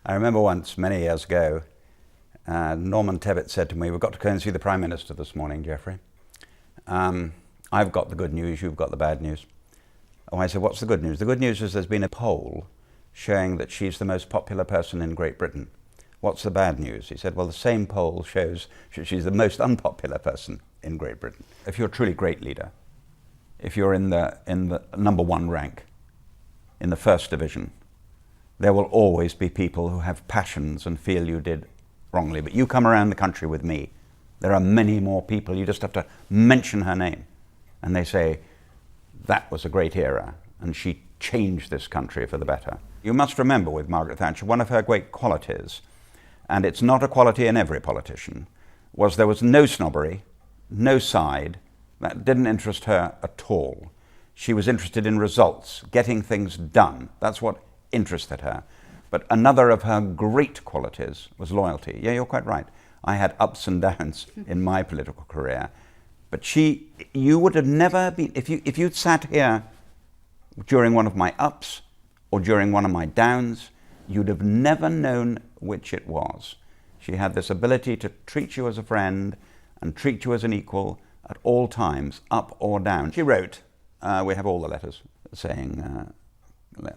I remember once, many years ago, Norman Tebbit said to me, "We've got to go and see the Prime Minister this morning, Geoffrey. I've got the good news, you've got the bad news." Oh, I said, "What's the good news?" "The good news is there's been a poll showing that she's the most popular person in Great Britain." "What's the bad news?" He said, "Well, the same poll shows she's the most unpopular person in Great Britain." If you're a truly great leader, if you're in the number one rank, in the first division, there will always be people who have passions and feel you did wrongly. But you come around the country with me, there are many more people. You just have to mention her name, and they say, "That was a great era, and she changed this country for the better." You must remember with Margaret Thatcher, one of her great qualities, and it's not a quality in every politician, was there was no snobbery, no side. That didn't interest her at all. She was interested in results, getting things done. That's what interested her. But another of her great qualities was loyalty. Yeah, you're quite right. I had ups and downs in my political career. But you would have never been, if you'd sat here during one of my ups or during one of my downs, you'd have never known which it was. She had this ability to treat you as a friend and treat you as an equal at all times, up or down. She wrote, we have all the letters saying,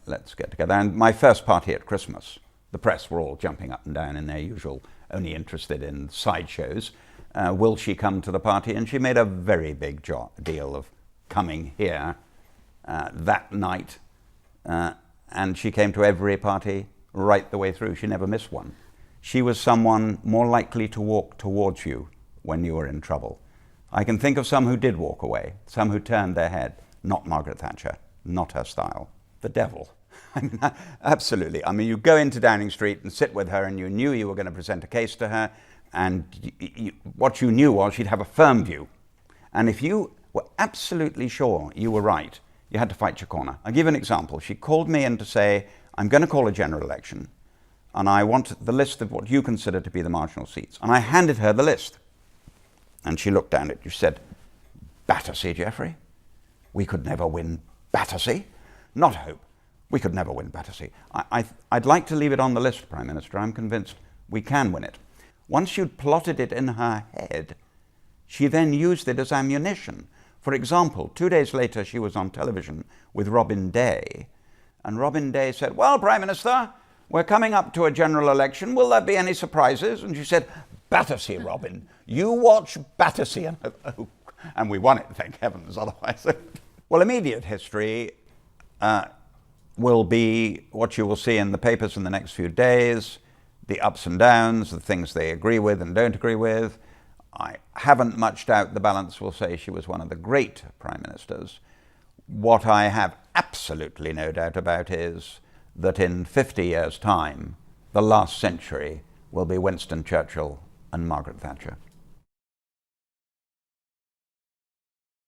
let's get together. And my first party at Christmas, the press were all jumping up and down in their usual, only interested in sideshows. Will she come to the party? And she made a very big deal of coming here that night. And she came to every party right the way through. She never missed one. She was someone more likely to walk towards you when you were in trouble. I can think of some who did walk away, some who turned their head. Not Margaret Thatcher, not her style. The devil. I mean, absolutely. I mean, you go into Downing Street and sit with her and you knew you were going to present a case to her, and what you knew was she'd have a firm view. And if you were absolutely sure you were right, you had to fight your corner. I'll give an example. She called me in to say, "I'm going to call a general election, and I want the list of what you consider to be the marginal seats." And I handed her the list. And she looked down at it. She said, "Battersea, Geoffrey? We could never win Battersea. Not hope. We could never win Battersea. I'd like to leave it on the list, Prime Minister. I'm convinced we can win it." Once you'd plotted it in her head, she then used it as ammunition. For example, 2 days later, she was on television with Robin Day. And Robin Day said, "Well, Prime Minister, we're coming up to a general election. Will there be any surprises?" And she said, "Battersea, Robin. You watch Battersea." And we won it, thank heavens, otherwise. Well, immediate history will be what you will see in the papers in the next few days, the ups and downs, the things they agree with and don't agree with. I haven't much doubt the balance will say she was one of the great prime ministers. What I have absolutely no doubt about is that in 50 years' time, the last century will be Winston Churchill and Margaret Thatcher.